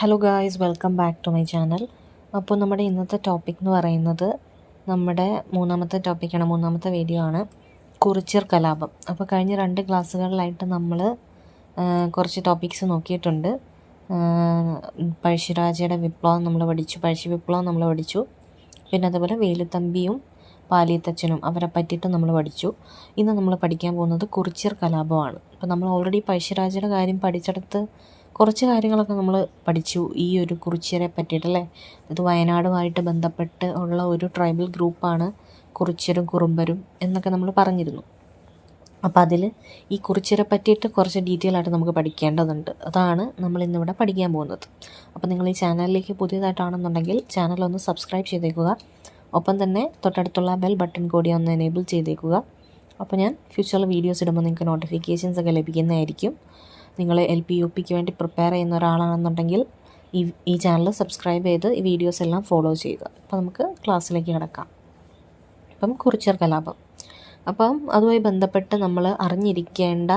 Hello guys, welcome back to my channel. അപ്പോൾ നമ്മുടെ ഇന്നത്തെ ടോപ്പിക് എന്ന് പറയുന്നത് നമ്മുടെ മൂന്നാമത്തെ വീഡിയോ ആണ് കുറിച്യർ കലാപം. അപ്പോൾ കഴിഞ്ഞ 2 ക്ലാസ്സുകളിലായിട്ട് നമ്മൾ കുറച്ച് ടോപ്പിക്സ് നോക്കിയിട്ടുണ്ട്. പഴശ്ശിരാജയുടെ വിപ്ലവം നമ്മൾ പഠിച്ചു, പഴശ്ശി വിപ്ലവം നമ്മൾ പഠിച്ചു. പിന്നെ അതുപോലെ വേലുത്തമ്പിയും പാലിയത്തച്ഛനും അവരെ പറ്റിയിട്ട് നമ്മൾ പഠിച്ചു. ഇന്ന് നമ്മൾ പഠിക്കാൻ പോകുന്നത് കുറിച്യർ കലാപമാണ്. അപ്പോൾ നമ്മൾ ഓൾറെഡി പഴശ്ശിരാജയുടെ കാര്യം പഠിച്ചെടുത്ത് കുറച്ച് കാര്യങ്ങളൊക്കെ നമ്മൾ പഠിച്ചു ഈ ഒരു കുറിച്യരെ പറ്റിയിട്ടല്ലേ. ഇത് വയനാടുമായിട്ട് ബന്ധപ്പെട്ട് ഉള്ള ഒരു ട്രൈബൽ ഗ്രൂപ്പാണ് കുറിച്യരും കുറുമ്പരും എന്നൊക്കെ നമ്മൾ പറഞ്ഞിരുന്നു. അപ്പോൾ അതിൽ ഈ കുറിച്യരെ പറ്റിയിട്ട് കുറച്ച് ഡീറ്റെയിൽ ആയിട്ട് നമുക്ക് പഠിക്കേണ്ടതുണ്ട്. അതാണ് നമ്മൾ ഇന്നിവിടെ പഠിക്കാൻ പോകുന്നത്. അപ്പോൾ നിങ്ങൾ ഈ ചാനലിലേക്ക് പുതിയതായിട്ടാണെന്നുണ്ടെങ്കിൽ ചാനലൊന്ന് സബ്സ്ക്രൈബ് ചെയ്തേക്കുക. ഒപ്പം തന്നെ തൊട്ടടുത്തുള്ള ബെൽ ബട്ടൺ കൂടി ഒന്ന് എനേബിൾ ചെയ്തേക്കുക. അപ്പോൾ ഞാൻ ഫ്യൂച്ചറിൽ വീഡിയോസ് ഇടുമ്പോൾ നിങ്ങൾക്ക് നോട്ടിഫിക്കേഷൻസ് ഒക്കെ ലഭിക്കുന്നതായിരിക്കും. നിങ്ങൾ LP UPക്ക് വേണ്ടി പ്രിപ്പയർ ചെയ്യുന്ന ഒരാളാണെന്നുണ്ടെങ്കിൽ ഈ ചാനൽ സബ്സ്ക്രൈബ് ചെയ്ത് ഈ വീഡിയോസ് എല്ലാം ഫോളോ ചെയ്യുക. അപ്പോൾ നമുക്ക് ക്ലാസ്സിലേക്ക് കിടക്കാം. അപ്പം കുറിച്യർ കലാപം. അപ്പം അതുമായി ബന്ധപ്പെട്ട് നമ്മൾ അറിഞ്ഞിരിക്കേണ്ട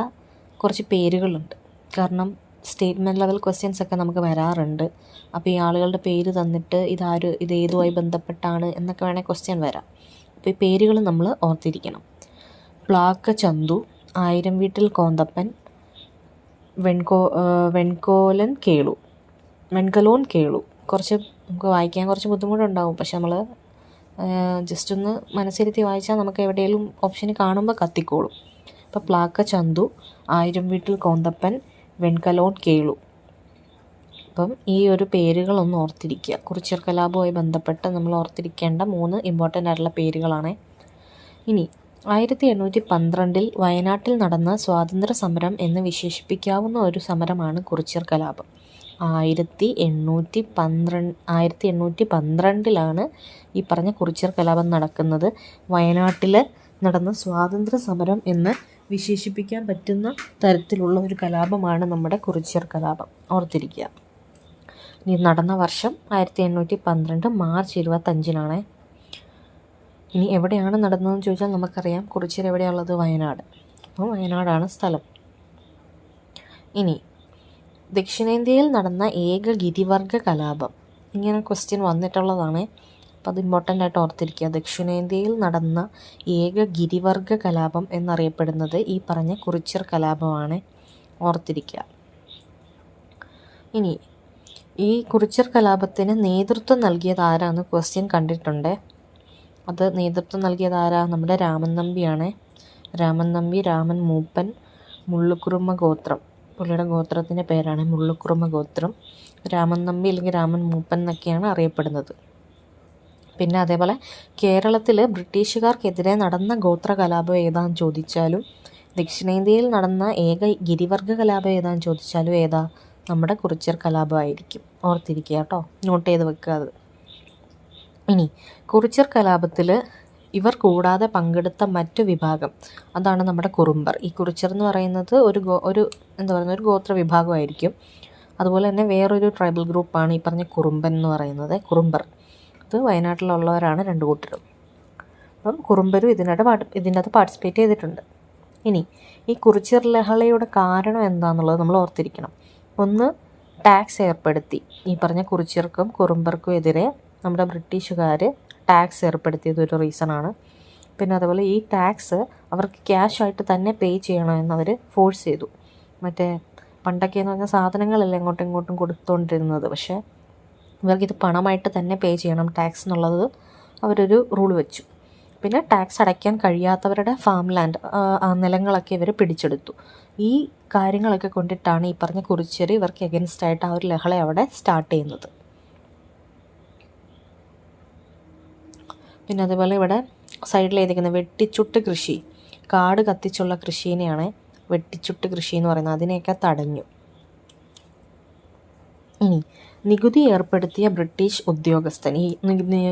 കുറച്ച് പേരുകളുണ്ട്. കാരണം സ്റ്റേറ്റ്മെൻറ്റ് ലെവൽ ക്വസ്റ്റ്യൻസ് ഒക്കെ നമുക്ക് വരാറുണ്ട്. അപ്പോൾ ഈ ആളുകളുടെ പേര് തന്നിട്ട് ഇത് ഏതുമായി ബന്ധപ്പെട്ടാണ് എന്നൊക്കെ വേണേൽ ക്വസ്റ്റ്യൻ വരാം. അപ്പോൾ ഈ പേരുകൾ നമ്മൾ ഓർത്തിരിക്കണം. പ്ലാക്ക ചന്തു, ആയിരം വീട്ടിൽ കോന്തപ്പൻ, വെൺകലോൻ കേളു. കുറച്ച് നമുക്ക് വായിക്കാൻ കുറച്ച് ബുദ്ധിമുട്ടുണ്ടാവും. പക്ഷെ നമ്മൾ ജസ്റ്റ് ഒന്ന് മനസ്സിരുത്തി വായിച്ചാൽ നമുക്ക് എവിടെയെങ്കിലും ഓപ്ഷന് കാണുമ്പോൾ കത്തിക്കോളും. അപ്പോൾ പ്ലാക്ക ചന്തു, ആയിരം വീട്ടിൽ കോന്തപ്പൻ, വെൺകലോൻ കേളു. അപ്പം ഈ ഒരു പേരുകളൊന്ന് ഓർത്തിരിക്കുക. കുറിച്യർ കലാപവുമായി ബന്ധപ്പെട്ട് നമ്മൾ ഓർത്തിരിക്കേണ്ട 3 ഇമ്പോർട്ടൻ്റ് ആയിട്ടുള്ള പേരുകളാണ്. ഇനി 1812 വയനാട്ടിൽ നടന്ന സ്വാതന്ത്ര്യ സമരം എന്ന് വിശേഷിപ്പിക്കാവുന്ന ഒരു സമരമാണ് കുറിച്യർ കലാപം. 1812 ഈ പറഞ്ഞ കുറിച്യർ കലാപം നടക്കുന്നത്. വയനാട്ടിൽ നടന്ന സ്വാതന്ത്ര്യ സമരം എന്ന് വിശേഷിപ്പിക്കാൻ പറ്റുന്ന തരത്തിലുള്ള ഒരു കലാപമാണ് നമ്മുടെ കുറിച്യർ കലാപം. ഓർത്തിരിക്കുക. ഇനി നടന്ന വർഷം 1812 മാർച്ച് 25. ഇനി എവിടെയാണ് നടന്നതെന്ന് ചോദിച്ചാൽ നമുക്കറിയാം കുറിച്യർ എവിടെയുള്ളത്? വയനാട്. അപ്പോൾ വയനാടാണ് സ്ഥലം. ഇനി ദക്ഷിണേന്ത്യയിൽ നടന്ന ഏക ഗിരിവർഗ കലാപം, ഇങ്ങനെ ക്വസ്റ്റ്യൻ വന്നിട്ടുള്ളതാണ്. അപ്പോൾ അത് ഇമ്പോർട്ടൻ്റ് ആയിട്ട് ഓർത്തിരിക്കുക. ദക്ഷിണേന്ത്യയിൽ നടന്ന ഏക ഗിരിവർഗ കലാപം എന്നറിയപ്പെടുന്നത് ഈ പറഞ്ഞ കുറിച്യർ കലാപമാണ്. ഓർത്തിരിക്കുക. ഇനി ഈ കുറിച്യർ കലാപത്തിന് നേതൃത്വം നൽകിയത് ആരാന്ന് ക്വസ്റ്റ്യൻ കണ്ടിട്ടുണ്ട്. അത് നേതൃത്വം നൽകിയത് ആരാ? നമ്മുടെ രാമൻ നമ്പിയാണ്. രാമൻ നമ്പി, രാമൻ മൂപ്പൻ, മുള്ളുക്കുറുമ ഗോത്രം. പുള്ളിയുടെ ഗോത്രത്തിൻ്റെ പേരാണ് മുള്ളുക്കുറുമ ഗോത്രം. രാമൻ നമ്പി അല്ലെങ്കിൽ രാമൻ മൂപ്പൻ എന്നൊക്കെയാണ് അറിയപ്പെടുന്നത്. പിന്നെ അതേപോലെ കേരളത്തിൽ ബ്രിട്ടീഷുകാർക്കെതിരെ നടന്ന ഗോത്ര കലാപം ഏതാന്ന് ചോദിച്ചാലും, ദക്ഷിണേന്ത്യയിൽ നടന്ന ഏക ഗിരിവർഗ കലാപം ഏതാന്ന് ചോദിച്ചാലും ഏതാ? നമ്മുടെ കുറിച്യർ കലാപമായിരിക്കും. ഓർത്തിരിക്കുക കേട്ടോ, നോട്ട് ചെയ്ത് വെക്കുക അത്. ഇനി കുറിച്യർ കലാപത്തിൽ ഇവർ കൂടാതെ പങ്കെടുത്ത മറ്റു വിഭാഗം, അതാണ് നമ്മുടെ കുറുമ്പർ. ഈ കുറിച്യർ എന്ന് പറയുന്നത് ഒരു ഗോത്ര വിഭാഗമായിരിക്കും. അതുപോലെ തന്നെ വേറൊരു ട്രൈബൽ ഗ്രൂപ്പാണ് ഈ പറഞ്ഞ കുറുമ്പൻ എന്ന് പറയുന്നത്. കുറുമ്പർ ഇത് വയനാട്ടിലുള്ളവരാണ് 2 കൂട്ടരും. അപ്പം കുറുമ്പരും ഇതിനകത്ത് പാർട്ടിസിപ്പേറ്റ് ചെയ്തിട്ടുണ്ട്. ഇനി ഈ കുറിച്യർ ലഹളയുടെ കാരണം എന്താണെന്നുള്ളത് നമ്മൾ ഓർത്തിരിക്കണം. ഒന്ന്, ടാക്സ് ഏർപ്പെടുത്തി. ഈ പറഞ്ഞ കുറിച്യർക്കും കുറുമ്പർക്കും എതിരെ നമ്മുടെ ബ്രിട്ടീഷുകാർ ടാക്സ് ഏർപ്പെടുത്തിയത് ഒരു റീസണാണ്. പിന്നെ അതുപോലെ ഈ ടാക്സ് അവർക്ക് ക്യാഷായിട്ട് തന്നെ പേ ചെയ്യണമെന്നവർ ഫോഴ്സ് ചെയ്തു. പണ്ടൊക്കെ എന്ന് പറഞ്ഞാൽ സാധനങ്ങളല്ല അങ്ങോട്ടും ഇങ്ങോട്ടും കൊടുത്തുകൊണ്ടിരുന്നത്. പക്ഷേ ഇവർക്കിത് പണമായിട്ട് തന്നെ പേ ചെയ്യണം ടാക്സ് എന്നുള്ളത് അവരൊരു റൂൾ വെച്ചു. പിന്നെ ടാക്സ് അടയ്ക്കാൻ കഴിയാത്തവരുടെ ഫാം ലാൻഡ്, നിലങ്ങളൊക്കെ ഇവർ പിടിച്ചെടുത്തു. ഈ കാര്യങ്ങളൊക്കെ കൊണ്ടിട്ടാണ് ഈ പറഞ്ഞ കുറിച്യർ ഇവർക്ക് എഗൻസ്റ്റായിട്ട് ആ ഒരു ലഹള അവിടെ സ്റ്റാർട്ട് ചെയ്യുന്നത്. പിന്നെ അതുപോലെ ഇവിടെ സൈഡിൽ എഴുതിയിരിക്കുന്ന വെട്ടിച്ചുട്ട് കൃഷി, കാട് കത്തിച്ചുള്ള കൃഷിനെയാണ് വെട്ടിച്ചുട്ട് കൃഷി എന്ന് പറയുന്നത്. അതിനെയൊക്കെ തടഞ്ഞു. ഇനി നികുതി ഏർപ്പെടുത്തിയ ബ്രിട്ടീഷ് ഉദ്യോഗസ്ഥൻ, ഈ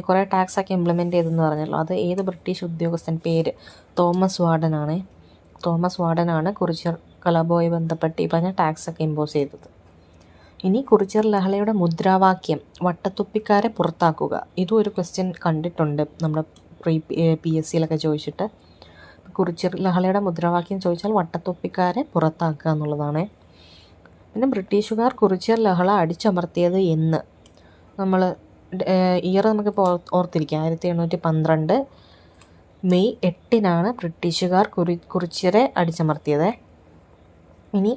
കുറേ ടാക്സൊക്കെ ഇംപ്ലിമെൻ്റ് ചെയ്തെന്ന് പറഞ്ഞല്ലോ, അത് ഏത് ബ്രിട്ടീഷ് ഉദ്യോഗസ്ഥൻ? പേര് തോമസ് വാർഡനാണ്. തോമസ് വാർഡനാണ് കുറിച്യർ കലാപവുമായി ബന്ധപ്പെട്ട് ഈ പറഞ്ഞ ടാക്സൊക്കെ ഇമ്പോസ് ചെയ്തത്. ഇനി കുറിച്യർ ലഹളയുടെ മുദ്രാവാക്യം വട്ടത്തൊപ്പിക്കാരെ പുറത്താക്കുക. ഇതും ഒരു ക്വസ്റ്റ്യൻ കണ്ടിട്ടുണ്ട് നമ്മുടെ PSCയിലൊക്കെ ചോദിച്ചിട്ട്. കുറിച്യർ ലഹളയുടെ മുദ്രാവാക്യം ചോദിച്ചാൽ വട്ടത്തൊപ്പിക്കാരെ പുറത്താക്കുക എന്നുള്ളതാണ്. പിന്നെ ബ്രിട്ടീഷുകാർ കുറിച്യർ ലഹള അടിച്ചമർത്തിയത് എന്ന് നമ്മൾ ഇയർ നമുക്കിപ്പോൾ ഓർത്തിരിക്കാം. 1812 മെയ് 8-നാണ് ബ്രിട്ടീഷുകാർ കുറിച്യരെ അടിച്ചമർത്തിയത്. ഇനി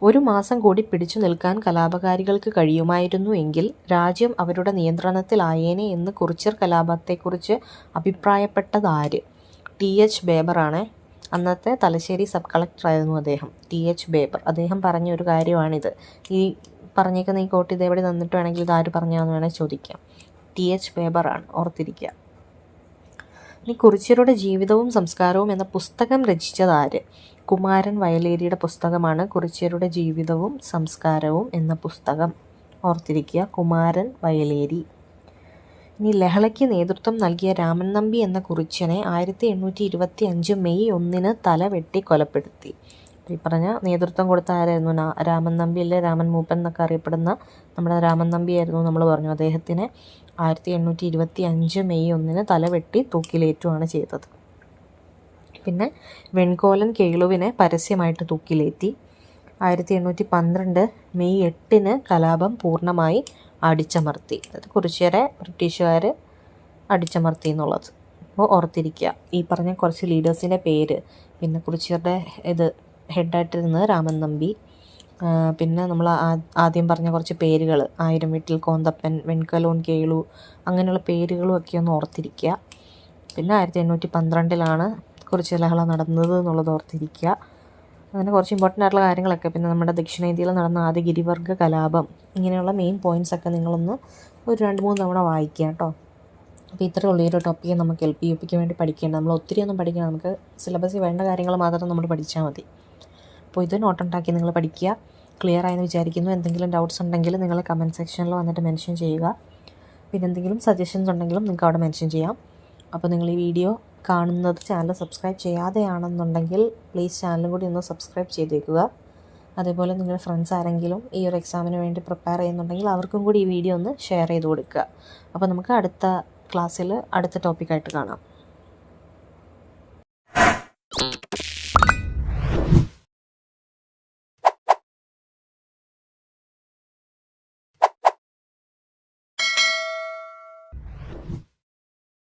1 മാസം കൂടി പിടിച്ചു നിൽക്കാൻ കലാപകാരികൾക്ക് കഴിയുമായിരുന്നു എങ്കിൽ രാജ്യം അവരുടെ നിയന്ത്രണത്തിലായേനെ എന്ന് കുറിച്യർ കലാപത്തെക്കുറിച്ച് അഭിപ്രായപ്പെട്ടതാര്? TH ബേബറാണ്. അന്നത്തെ തലശ്ശേരി സബ് കളക്ടറായിരുന്നു അദ്ദേഹം, TH ബേബർ. അദ്ദേഹം പറഞ്ഞ ഒരു കാര്യമാണിത്. ഈ പറഞ്ഞേക്കുന്ന ഈ കോട്ട് ഇതെവിടെ നിന്നിട്ട് വേണമെങ്കിൽ ഇതാര് പറഞ്ഞാന്ന് വേണമെങ്കിൽ ചോദിക്കാം. TH ബേബറാണ്, ഓർത്തിരിക്കുക. ഇനി കുറിച്യരുടെ ജീവിതവും സംസ്കാരവും എന്ന പുസ്തകം രചിച്ചതാര്? കുമാരൻ വയലേരിയുടെ പുസ്തകമാണ് കുറിച്യരുടെ ജീവിതവും സംസ്കാരവും എന്ന പുസ്തകം. ഓർത്തിരിക്കുക, കുമാരൻ വയലേരി. ഇനി ലഹളയ്ക്ക് നേതൃത്വം നൽകിയ രാമൻ നമ്പി എന്ന കുറിച്യനെ 1825 മെയ് 1-ന് തല വെട്ടി കൊലപ്പെടുത്തി. ഈ പറഞ്ഞ നേതൃത്വം കൊടുത്ത ആരായിരുന്നു? രാമൻ നമ്പി അല്ലെ, രാമൻ മൂപ്പൻ എന്നൊക്കെ അറിയപ്പെടുന്ന നമ്മുടെ രാമൻ നമ്പി ആയിരുന്നു നമ്മൾ പറഞ്ഞു. അദ്ദേഹത്തിനെ 1825 മെയ് 1-ന് തല വെട്ടി തൂക്കിലേറ്റുകയാണ് ചെയ്തത്. പിന്നെ വെൺകോലൻ കേളുവിനെ പരസ്യമായിട്ട് തൂക്കിലേറ്റി. 1812 മെയ് 8-ന് കലാപം പൂർണ്ണമായി അടിച്ചമർത്തി. അതായത് കുറിച്യരെ ബ്രിട്ടീഷുകാർ അടിച്ചമർത്തി എന്നുള്ളത്. അപ്പോൾ ഓർത്തിരിക്കുക. ഈ പറഞ്ഞ കുറച്ച് ലീഡേഴ്സിൻ്റെ പേര്, പിന്നെ കുറിച്യരുടെ ഹെഡായിട്ടിരുന്നത് രാമൻ നമ്പി, പിന്നെ നമ്മൾ ആദ്യം പറഞ്ഞ കുറച്ച് പേരുകൾ, ആയിരം വീട്ടിൽ കോന്തപ്പൻ, വെൺകലോൻ കേളു, അങ്ങനെയുള്ള പേരുകളും ഒക്കെ ഒന്ന് ഓർത്തിരിക്കുക. പിന്നെ 1812-ലാണ് കുറിച്യർ ലഹള നടന്നത് എന്നുള്ളത് ഓർത്തിരിക്കുക. അങ്ങനെ കുറച്ച് ഇമ്പോർട്ടൻ്റ് ആയിട്ടുള്ള കാര്യങ്ങളൊക്കെ. പിന്നെ നമ്മുടെ ദക്ഷിണേന്ത്യയിൽ നടന്ന ആദ്യ ഗിരിവർഗ്ഗ കലാപം, ഇങ്ങനെയുള്ള മെയിൻ പോയിൻറ്റ്സൊക്കെ നിങ്ങളൊന്ന് ഒരു 2-3 തവണ വായിക്കുക കേട്ടോ. അപ്പോൾ ഇത്രയേ ഉള്ളൂ ഈ ഒരു ടോപ്പിക്ക് നമുക്ക് LP UPക്ക് വേണ്ടി പഠിക്കേണ്ട. നമ്മൾ ഒത്തിരിയൊന്നും പഠിക്കണം, നമുക്ക് സിലബസിൽ വേണ്ട കാര്യങ്ങൾ മാത്രം നമ്മൾ പഠിച്ചാൽ മതി. അപ്പോൾ ഇത് നോട്ടുണ്ടാക്കി നിങ്ങൾ പഠിക്കുക. ക്ലിയർ ആയെന്ന് വിചാരിക്കുന്നു. എന്തെങ്കിലും ഡൗട്ട്സ് ഉണ്ടെങ്കിൽ നിങ്ങൾ കമൻറ്റ് സെക്ഷനിൽ വന്നിട്ട് മെൻഷൻ ചെയ്യുക. പിന്നെ എന്തെങ്കിലും സജഷൻസ് ഉണ്ടെങ്കിലും നിങ്ങൾക്ക് അവിടെ മെൻഷൻ ചെയ്യാം. അപ്പോൾ നിങ്ങൾ ഈ വീഡിയോ കാണുന്നത് ചാനൽ സബ്സ്ക്രൈബ് ചെയ്യാതെയാണെന്നുണ്ടെങ്കിൽ പ്ലീസ് ചാനലും കൂടി ഒന്ന് സബ്സ്ക്രൈബ് ചെയ്തേക്കുക. അതേപോലെ നിങ്ങളുടെ ഫ്രണ്ട്സ് ആരെങ്കിലും ഈ ഒരു എക്സാമിന് വേണ്ടി പ്രിപ്പയർ ചെയ്യുന്നുണ്ടെങ്കിൽ അവർക്കും കൂടി ഈ വീഡിയോ ഒന്ന് ഷെയർ ചെയ്ത് കൊടുക്കുക. അപ്പോൾ നമുക്ക് അടുത്ത ക്ലാസ്സിൽ അടുത്ത ടോപ്പിക്കായിട്ട് കാണാം.